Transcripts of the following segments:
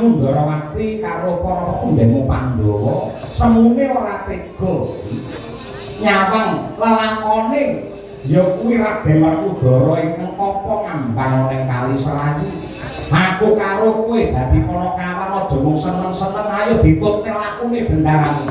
Manundarawati karo para pendemo Pandhawa semune ora tega nyawang lelakone ya kuwi Raden Werkudara ingkang apa ngambang ning Kali Serayu. Aku karo kowe dadi Panakawan aja mung seneng-seneng ayo ditutne lakune bendaramu.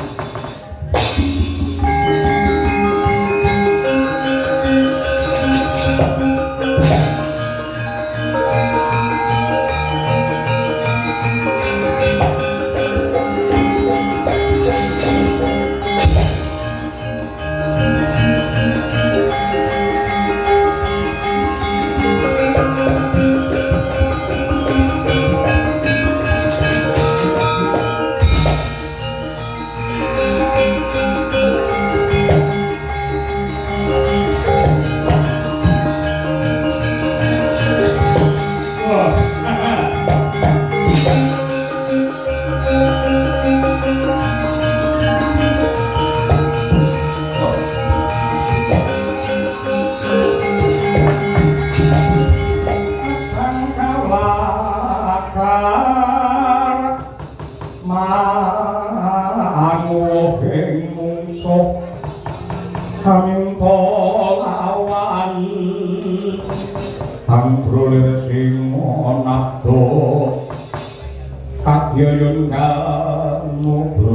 Kadyayun kanugraka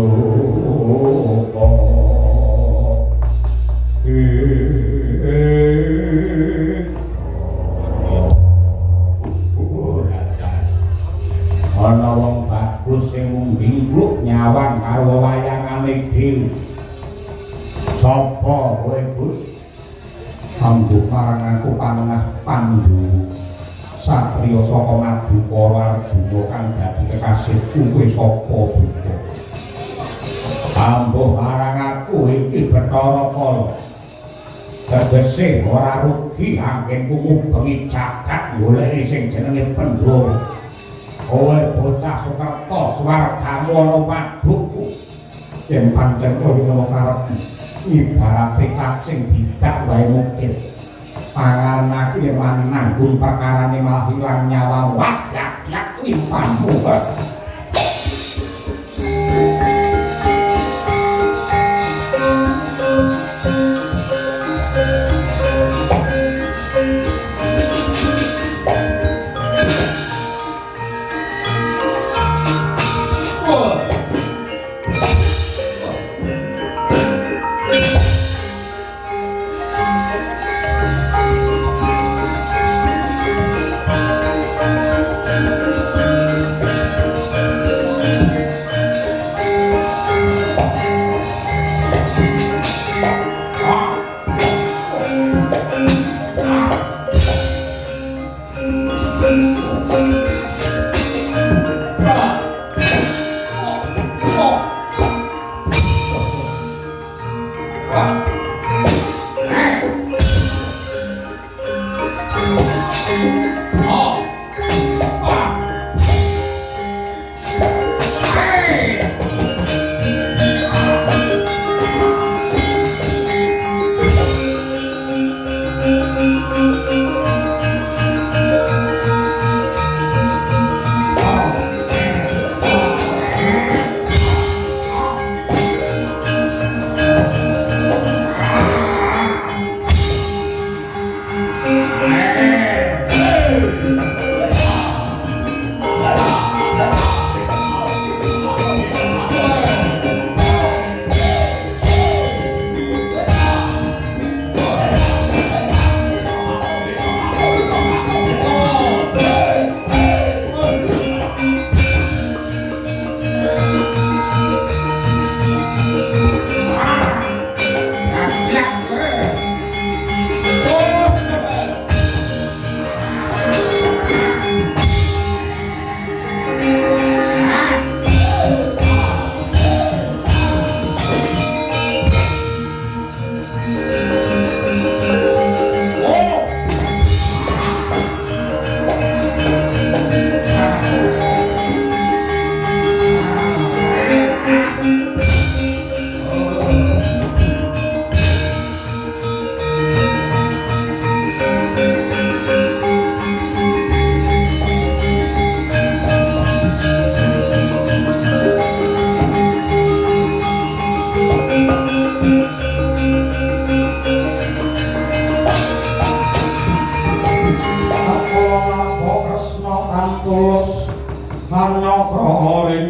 ana wong bagus sing munggingluk nyawang karo wayangane dhewe. Sapa kowe, Gus? Ambuh marang aku panengah Pandhu satriya saka Madukara Arjuna kang dadi kekasihku. Kowe sapa, Buta? Ambuh marang aku iki Bathara Kala. Tegese ora rugi anggenku ngubengi jagat goleki sing jenenge Pandhawa. Kowe bocah Sukerta swargamu ana padukku. Yen pancen kowe ngono karepmu ibarate cacing bidak wae mungkin. Pangalan aku yang nanggung perkarane malah hilang nyawa. Wah, yak limpahmu.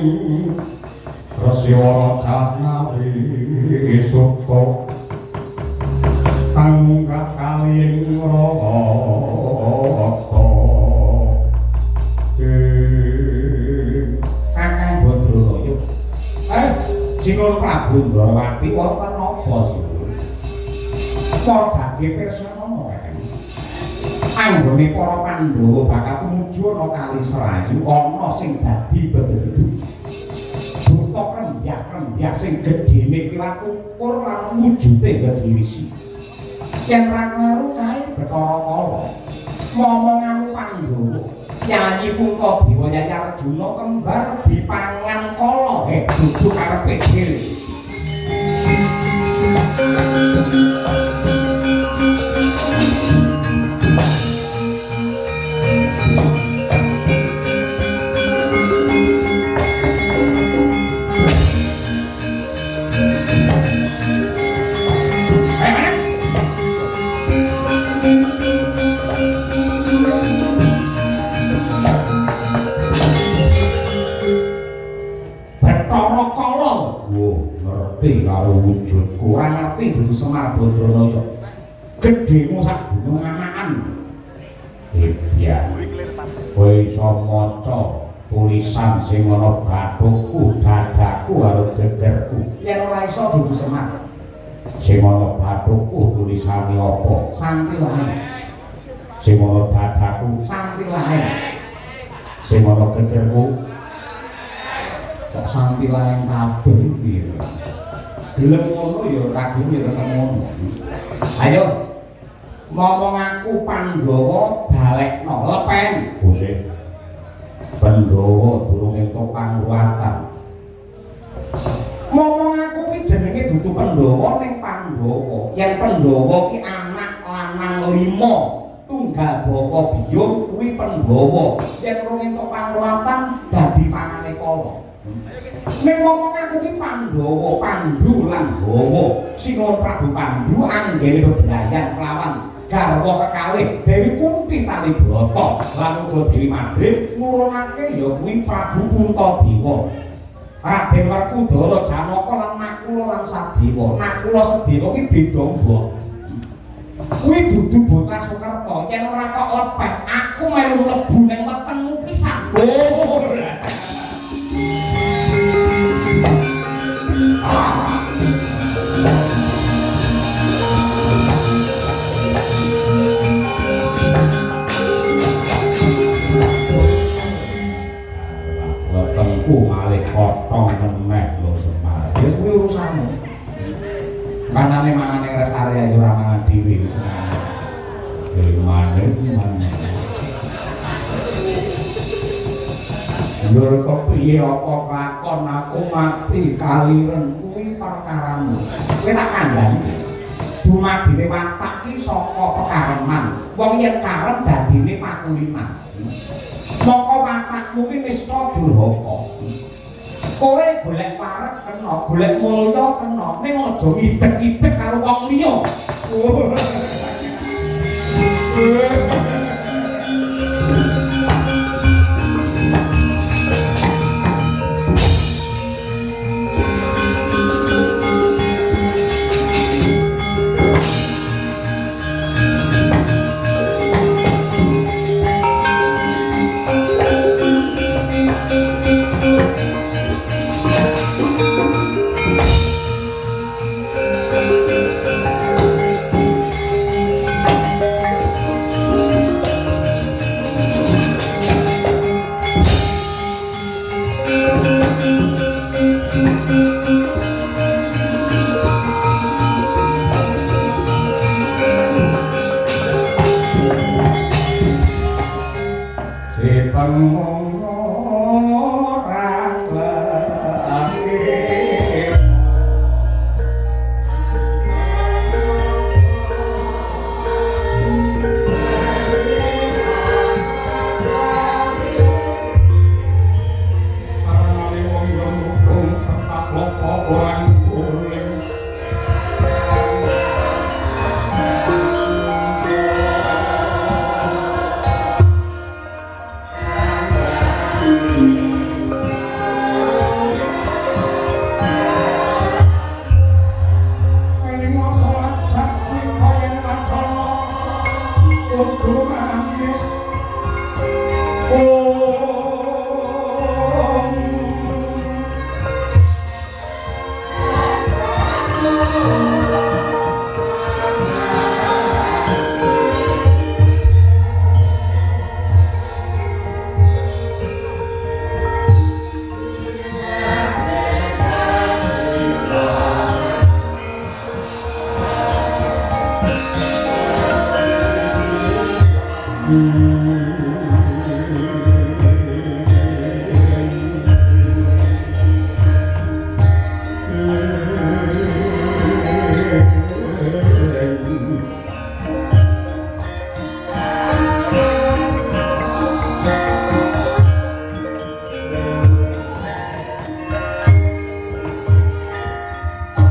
ing Resiwara Cahnawi Sukta tanggak kaling rata Kakang Badranaya Sinur Prabu Ndrawati wonten napa sih Padha pirsanana Kakang anggone para Pandhawa bakal tumuju ana Kali Serayu ana sing dadi bebedu buta krembyah sing gedhene kiwat ukur lan wujute ngediwisi yen ra kleru kae Bathara Kala momongan Pandhawa Yayi Puntadewa Yayi Arjuna kembar dipangan kala dudu karepe dhewe karo wujudku ora ngerti dudu Semar Badranaya gedhemu sak gunung anakan Widya kowe iso maca tulisan sing ana bathukku dadaku karo gegerku yen ora iso dudu Semar sing ana bathukku tulisane apa santi lae sing ana dadaku santi lae sing ana gegerku kok santi lae kabeh piye gelem ngono ya ragu ya ketemu. Ayo ngomong aku Pandhawa balekno lepen. Bose. Pandhawa durung entuk pangruwatan. Ngomong aku ki jenenge dudu Pandhawa ning Pandhawa. Yen Pandhawa ki anak lanang 5, tunggal bapa biyung kuwi Pandhawa. Yen durung entuk pangruwatan dadi pangane kala. Ning ngomong aku ki Pandhawa, Pandhu lan Hawa. Sinur Prabu Pandhu anggene bebrayan kelawan garwa kekalih Dewi Kunti Talibrata lan uga Dewi Madrid nurunake ya kuwi Prabu Puntadewa. Raden Werkudara Janaka lan Nakula lan Sadewa. Nakula Sadewa ki beda mbok. Kuwi dudu bocah Sukerta, yen ora kok lepeh aku melu mlebu ning wetengmu pisan. Oh. Wetengku malih potong meneh lho Semar. Wis kuwi urusanmu. Kanane mangane res area yo ora mangan dhewe wis ngono. Maneh. Lur kepiye apa lakon aku mati kaliren kuwi perkaramu. Kowe tak kandhani. Dumadine watak ki saka pekareman. Wong yen karep dadine pakulinan. Maka watakmu ki nista durhaka. Kowe golek parek kena, golek mulya kena, ning aja ngidek-idek karo wong liya.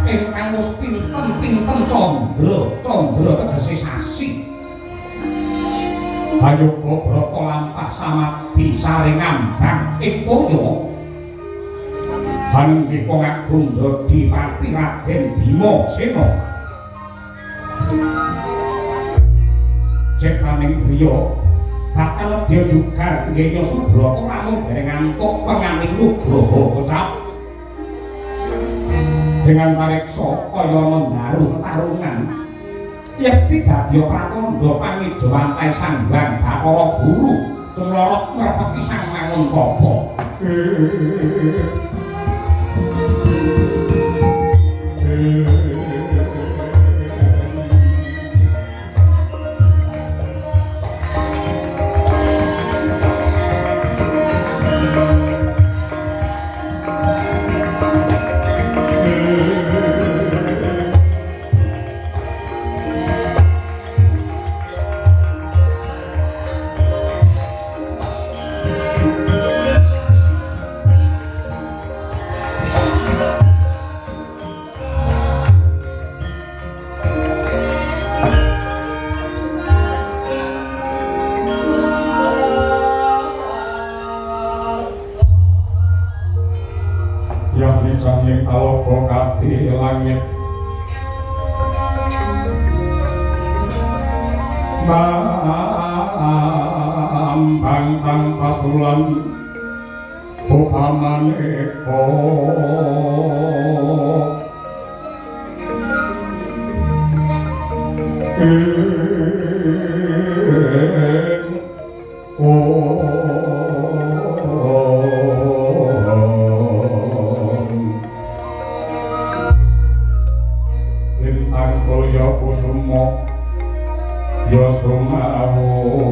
ingkang wis pinten-pinten candra tegese sasi. Hayuga Brata lampah samadhi saring ngambang ing toya. Hanggih Pangagung Jodipati Raden Bima Sena. Cepaning griya bakal dia juga nggih Subrata lamun dereng antuk penganing Nugroho kocap. Dengan pareksa kaya mendaru tetarungan yekti dadya pratandha pangijawantai Sanghyang Bathara Guru cemlorot ngrebeki Sang Manguntapa. Sanging talaga kati langit mambang tanpa sulan upamaneka ya sumawur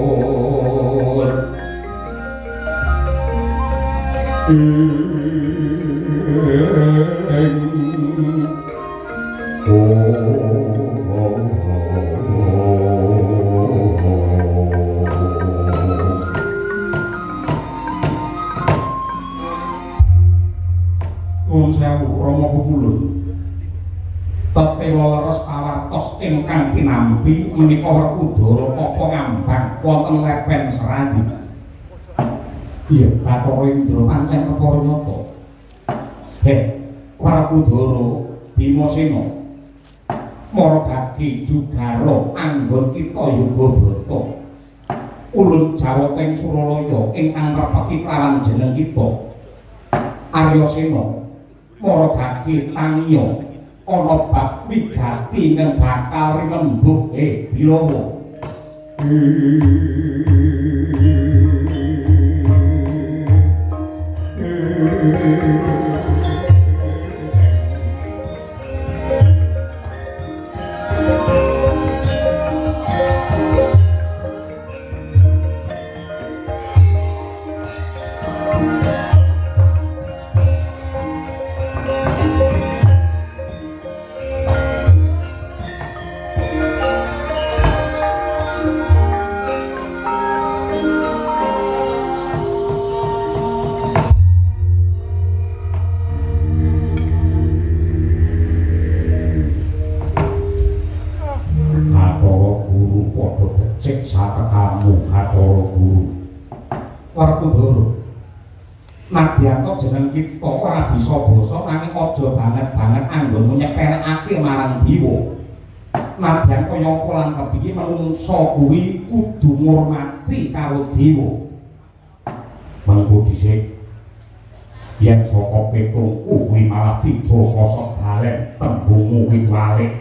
Nuwun sewu Rama Pepulun tetela leres awartos ingkang tinampi menika Werkudara tapa ngambang wonten lepen Serayu. Iya, Bathara Indra pancen perkara nyata. Werkudara Bima Sena maragati jugara anggon kita Yoga Brata. Ulun Jawa teng Suralaya ingkang ngrebeki klawan jeneng kita Arya Sena maragati tangiya ana bab wigati ning bakal rinembug Bilawa. Nadyanto jeneng kita ora bisa basa nanging aja banget-banget anggon nyepelekake marang Dewa. Nadyan kaya apa lan kepiye manungsa kuwi kudu ngurmati karo Dewa. Mengko dhisik yen saka petungku kuwi malah tiba kosok balen tembungmu kuwi walik.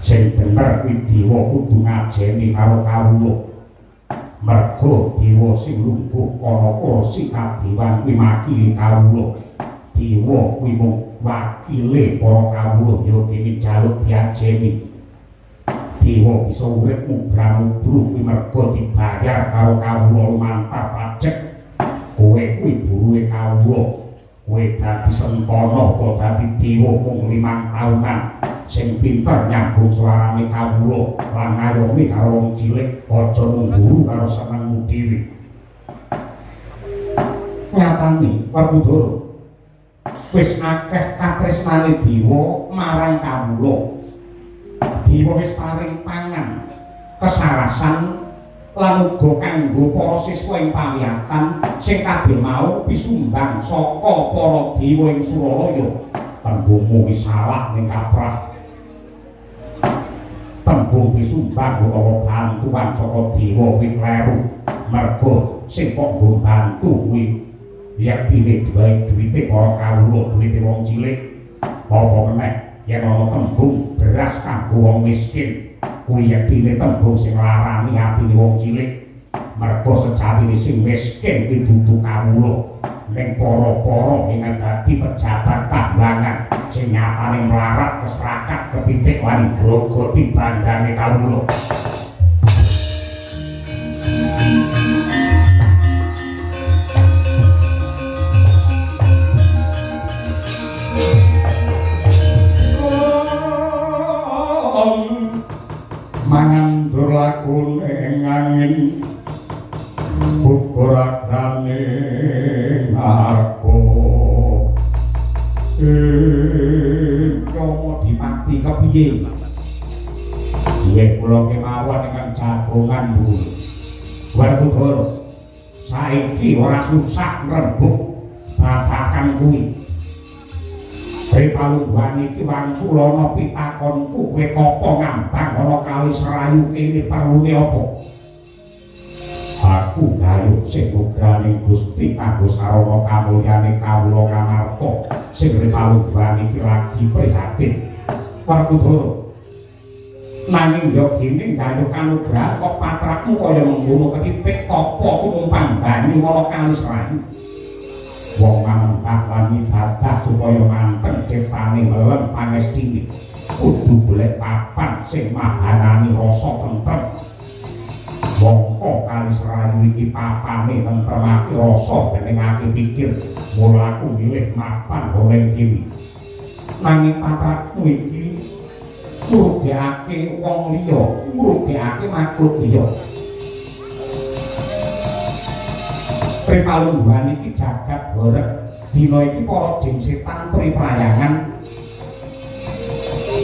Sing bener kuwi Dewa kudu ngajeni karo kawula. Mergo Dewa sing lungguh ana kursi kadewan kuwi makili kawula. Dewa kuwi mung wakile para kawula ya kene jaluk diajeni. Dewa bisa urip mubrah-mubrah kuwi mergo dibayar karo kawula lumantar pajek. Kowe kuwi buruhe kawula. Kowe dadi sempana utawa dadi dewa mung 5 taunan. Sing pinter nyambung suarane kawula lan ngayomi karo wong cilik aja nunggu karo senengmu dhewe. Nyatane Werkudara wis akeh katresnan tresnane Dewa marang kawula. Dewa wis paring pangan kesarasan lan uga kanggo para siswa ing pawiyatan sing kabeh mau pisumbang saka para dewa ing Suralaya. Tembungmu wis salah ning kaprah. Tembung pisumbang utawa bantuan saka dewa kuwi kleru. Mergo sing kok nggo bantu kuwi yaktine duwite para kawula, duwite wong cilik. Apa meneh yen ana tembung beras kanggo wong miskin, kuwi yaktine tembung sing larani atine wong cilik. Mergo sejatine sing miskin kuwi dudu kawula, ning para-para ing dadi pejabat tambangan sing nyatane mlarat keserakat ketitik wani grogoti bandane kawula. Mangandur lakune angin bukurakane aku nyomo dipati kepiye piye kula kemawon ingkang jagongan Bu Werkudara saiki ora susah ngrembug babakan kuwi. Palungguhan iki Wangsulana pitakonku kowe tapa ngambang ana kali Serayu kene perlune apa? Aku gayuh sing nugraning Gusti kanggo sarana kamulyane kawula Ngamarta sing palungguhan iki lagi prihatin. Werkudara nanging yo kene gayuh kanugrahan kok patrakmu kaya mengkono ketipik tapa tumumpang banyu ana kali Serayu. Wong manembah lan ibadah supaya manteng ciptane melem pangestine kudu golek papan sing mahanani rasa tentrem. Mongko kali Serayu iki papane nentremake rasa beningake pikir, mula aku milih mapan oleh kene. Nanging patrakmu iki ngrugiake wong liya, ngrugiake makhluk liya. Pripalungguhan iki jagat horeg dina iki para jin setan priprayangan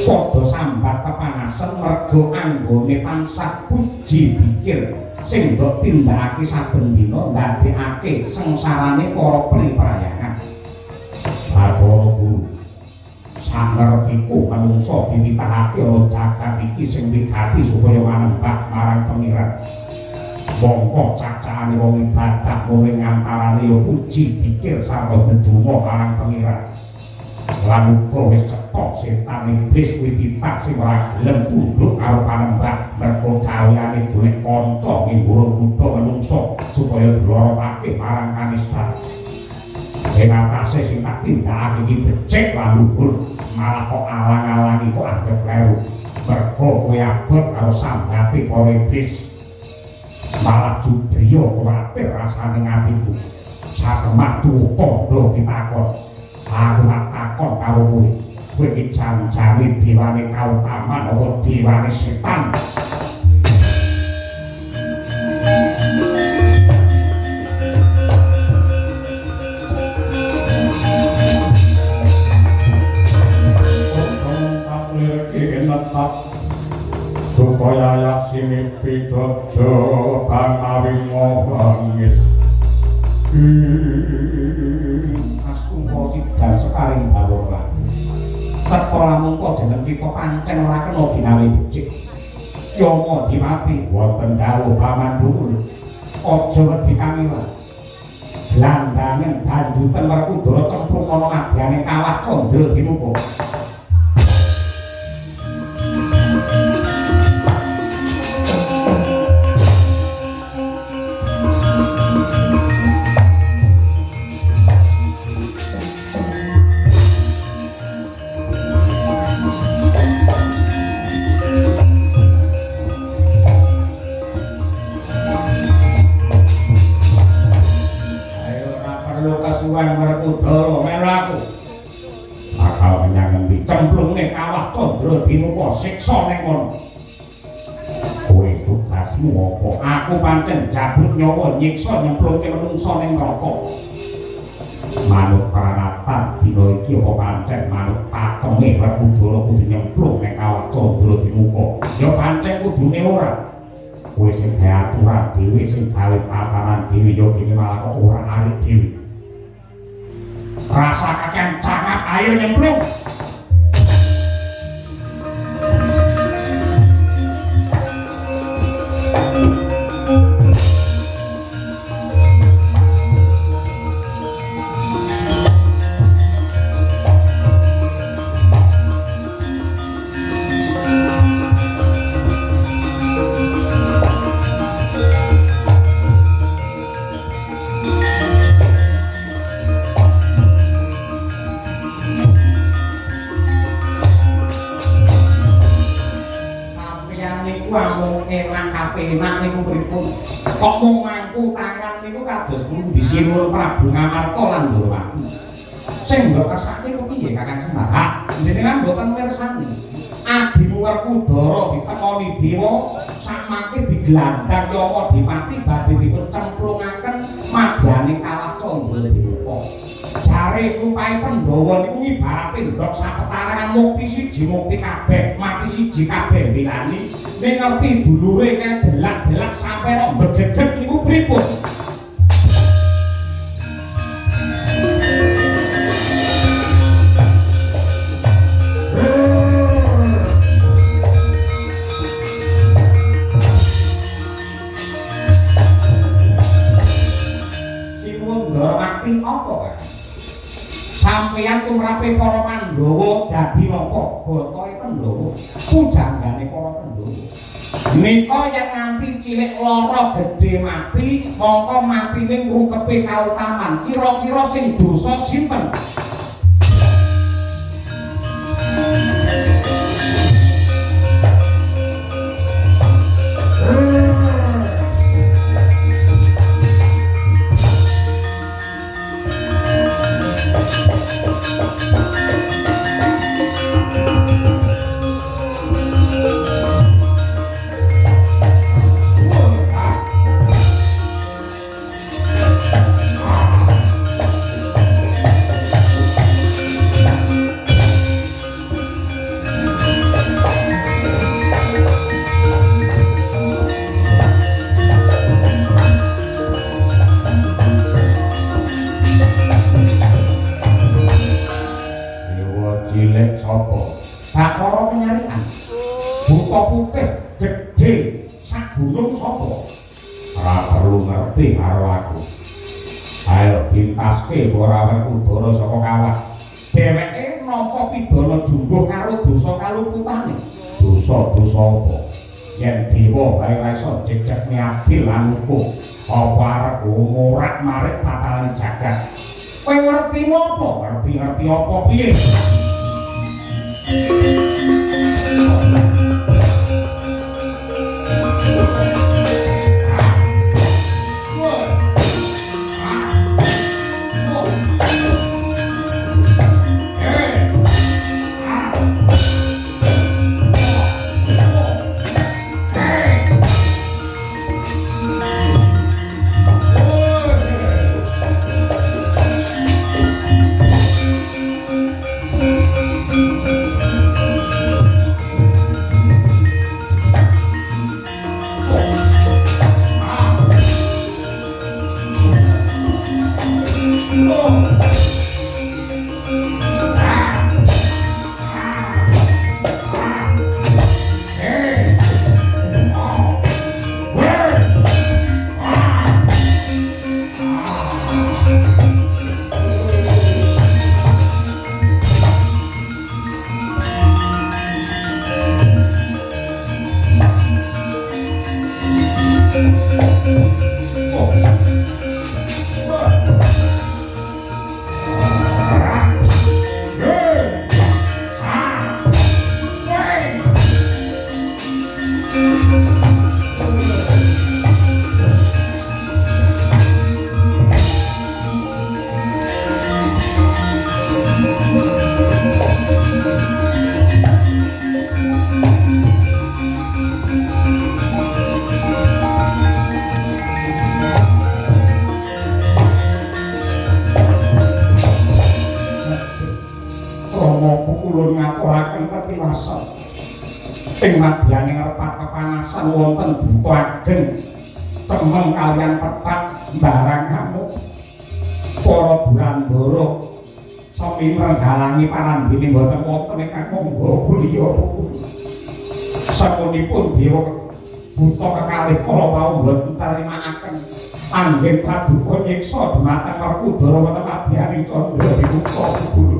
padha sambat kepanasan merga anggone tansah puji pikir sing mbok tindakake saben dina ndadekake sengsarane para priprayangan. Para guru sangertiku manungsa dititahake ana jagat iki sing wigati supaya manembah marang pengiran. Mongko cacahane wong ibadah mulih ngantarane ya puji dikir sarta dedonga marang pangeran. Lan uga wis cetok setan iblis kuwi dipak sing ora gelem tunduk karo panembah mergo gaweane golek kanca ing guru buta manungsa supaya dilorokake marang kanistan. Ing atase sing tak tindakake iki becik lan luhur malah kok alang-alangi kok anggap kleru. Mergo kowe abot karo sambate para iblis. Malah Judriya kuwatir rasane ngatiku. Sakemah tuwa tandha ditakon. Aku tak takon karo kowe. Kowe iki jan-jane dewane kautaman apa dewane setan? Supaya yaksini pijojo kanawi ngobangis asumpo sidang sekaring bawora sekolah mungko jeneng kita pancen ora kena ginawi becik Yama Diwati wonten dawuh paman dhuwur aja wedi kamila landangen banjuten Werkudara cemplung ana ngadyane kawah Candra Dinupa. Werkudara melu aku bakal menyang ngendi cemplungne kawah Candra Dinupa siksa ning kono. Kowe tugasmu apa? Aku pancen jabut nyawa nyiksa nyemplungke menungsa ning neraka. Manut pranatan dina iki apa pancen manut jenenge Werkudara kudu nyemplung nek kawat Candra dimuka. Ya pancen kudune ora. Kowe sing gawe aturan dhewe sing gawe tatanan dhewe ya kene malah kok ora arep dhewe. Rasa kakean cangap ayo nyemplung. Enak niku pripun? Kok mung mangku tangan niku kados pundi Sinur Prabu Ngamarta lan Ndorowati. Sing mbok kesake kepiye Kakang Semar? Ha, jenengan mboten mirsani. Adimu Werkudara ditemoni dewa sakmangke diglandang Yama Dipati badhe dipun cemplungaken madyaning Kawah Candra dimuka. Jare supaya Pandhawa niku ibarate ndok sapetarangan mukti siji mukti kabeh, mati siji kabeh wilani. Ning ngerti dulure kae delak-delak sampe ro mbegeget niku pripun? Sinuwun Ndorowati apa kae? Sampeyan tumrape para Pandhawa dadi napa? Botohe Pandhawa, pujanggane para Pandhawa. Nika yen nganti cilik lara gedhe mati, mongko matine ngrukepe kautaman. Kira-kira sing dosa sinten? Ditaske para Werkudara saka kawah. Dheweke nampa pidana jumbuh karo dosa kaluputane. Dosa-dosa apa? Yen dewa bae ora iso jejekne adil lan hukum, apa arep ngorak-marik tatanan jagat. Kowe ngerti apa? Ngerti apa piye? kulun ngaturaken ketiwasan ing madyaning repat kepanasan wonten buta ageng cemeng kaliyan petak barang ngamuk para durandara sami nghalangi parandene boten wonten ingkang monggo kulya sapunipun dewa buta kekalih kala wau boten tarimakaken anggen paduka nyiksa dumateng Werkudara wonten madyaning candra dibuka gulu.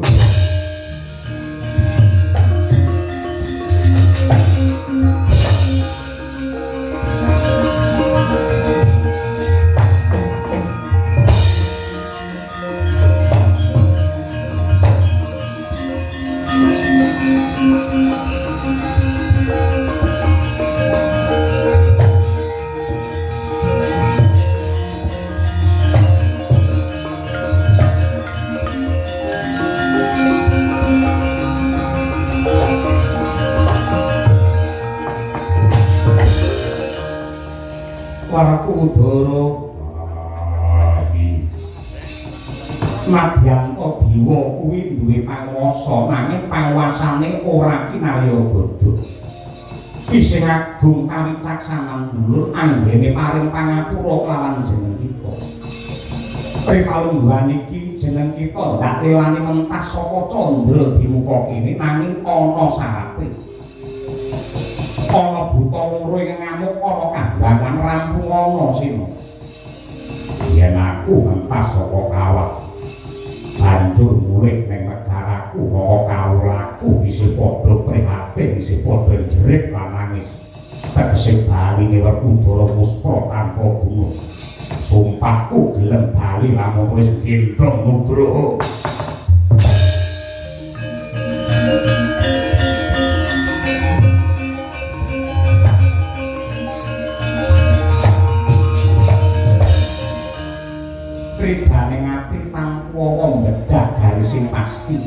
Werkudara Madyanta Dewa kuwi duwe panguwasa nanging panguwasane ora kinarya bodho. Isih agung kawicaksanan dulur anggene paring pangapura lawan jeneng kita. Pripalungguhan iki jeneng kita ndak lelani mentas saka candra di muka kene nanging ana sarate. Ana buta loro ing ngamuk ana kambangan rampung ana sina. Yen aku mentas saka kawah banjur mulih ning negaraku kaya kawulaku isih padha prihatin isih padha jerit lan nangis. Tegese baline Werkudara Puspa tanpa gunung. Sumpahku gelem bali lamun wis gendong nugroho. Pribane ngati tampa wong bedah garising pasti.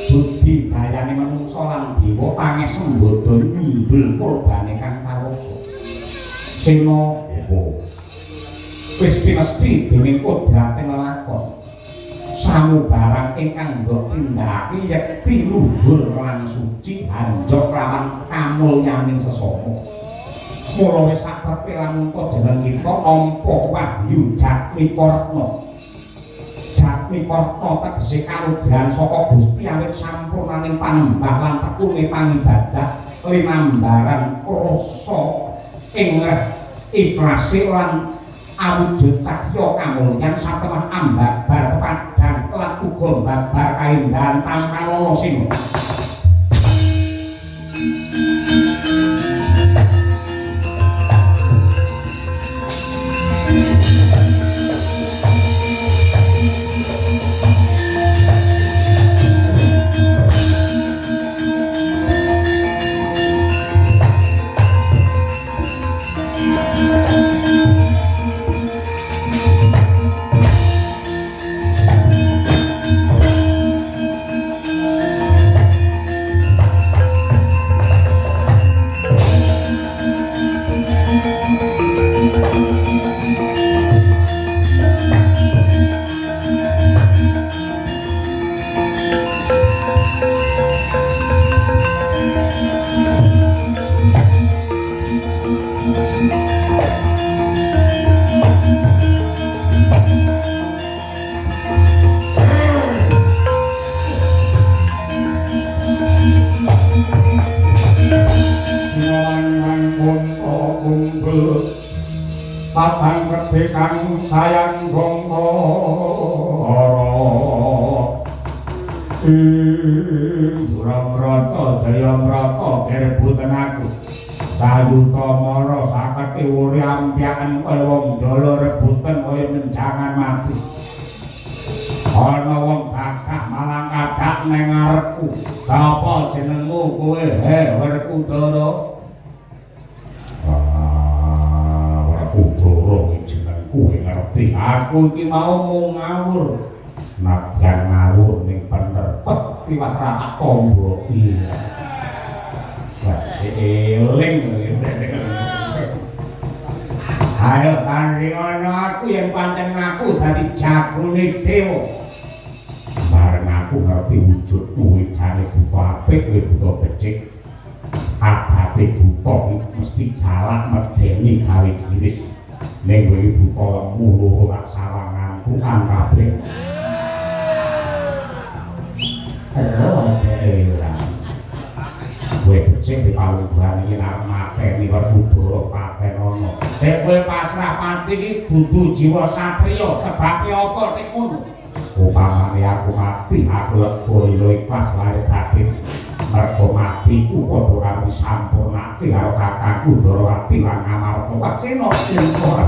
Budi dayane manungsa lan dewa tangis sembodo nyumbul kurbane kang kawasa. Sena wis pinesti dening kodrating lelakon. Samubarang ingkang ndok tindakake yekti luhur lan suci hanjok lawan kamulyaning sesama. Mula wis sakrepe lamun jeneng kita Ampa Wahyu Jatmikaretna. Jatmikaretna tegese kanugrahan saka Gusti awit sampurnaning panembah lan tekune pangibadah linambaran rasa ing ikhlase lan awujud cahya kamulyan satemah ambabar padhang lan uga mbabar kaendahan tampan ana sing patang kang sayang gongkara Duramrata Jayamrata kerebutan aku sayuta mara saketi wuri ampyaken kaya wong dala rebutan kaya menjangan mati ana wong kakak malang kakak ning ngarepku sapa jenengmu kowe Werkudara Kowe ngerti aku iki mau ngawur nadyan ngawur ning penerpet tiwas ra tombo iya eling ayo kandhingana aku yen pancen aku dadi jagone dewa bareng aku ngarep ngerti wujud kuwi jane buta apik kuwi buta becik adate buta iki mesti galak medeni gawe giris ning kowe iki buta lemu loro lak sawanganku kabeh kowe becik di palungguhan iki arep mateni Werkudara paten ana nek kowe pasrah pati iki dudu jiwa satriya sebabe apa nek ngono upamane aku mati aku lego lilo ikhlas lahir batin mergo matiku padha karo disampurnake karo kakangku Darawati lan Ngamarta Waksena sing ora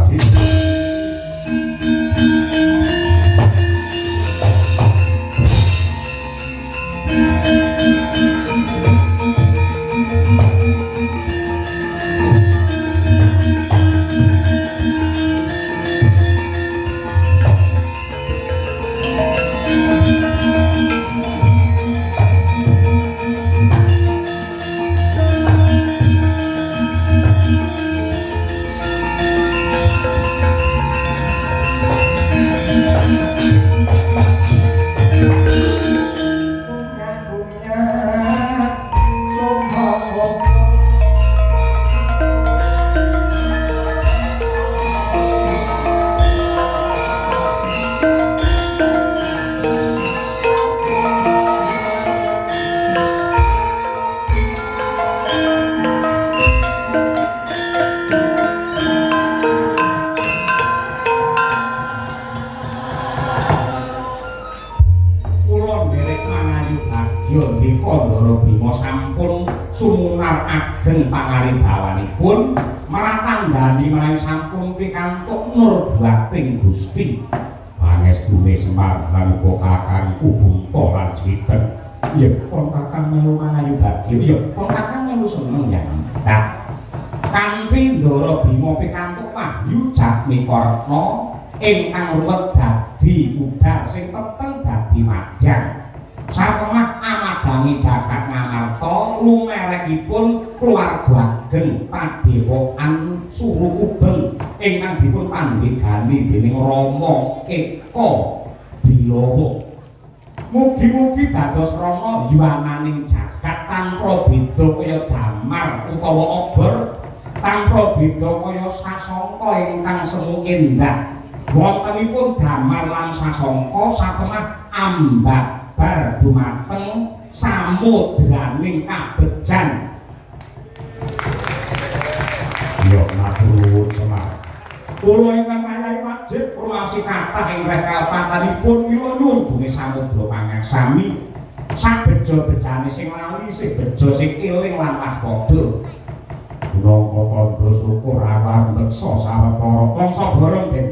ageng pangaribawanipun maratandani menawi sampun pikantuk nur dhuating Gusti pangestune Semar lan uga kakangku Bunta lan Cwiten ya pun kakang melu mangayu bagya ya pun kakang melu seneng ya nah kanthi Ndara Bima pikantuk wahyu Jatmikaretna ingkang ruwet dadi udar sing peteng dadi madang satemah amadangi jagat Ngamarta lumerekipun keluarga ageng Padepokan Surukubeng ingkang dipun pandhegani dening Rama Eka Bilawa. Mugi-mugi dados Rama yuwananing jagat tanpa beda kaya damar utawa obor, tanpa beda kaya sasangka ingkang semu endah. Wontenipun damar lan sasangka satemah ambabar dumateng samudraning kabejan. Yo matur Semar. Kula ingkang ayahi wajib promasi kathah ing rekal patanipun mila nyuwun dume samudra pangaksami sabeja-bejane sing lali sing beja sing eling lan waspada. Punangka tandha syukur awak beksa sawetara mangsa bareng Den.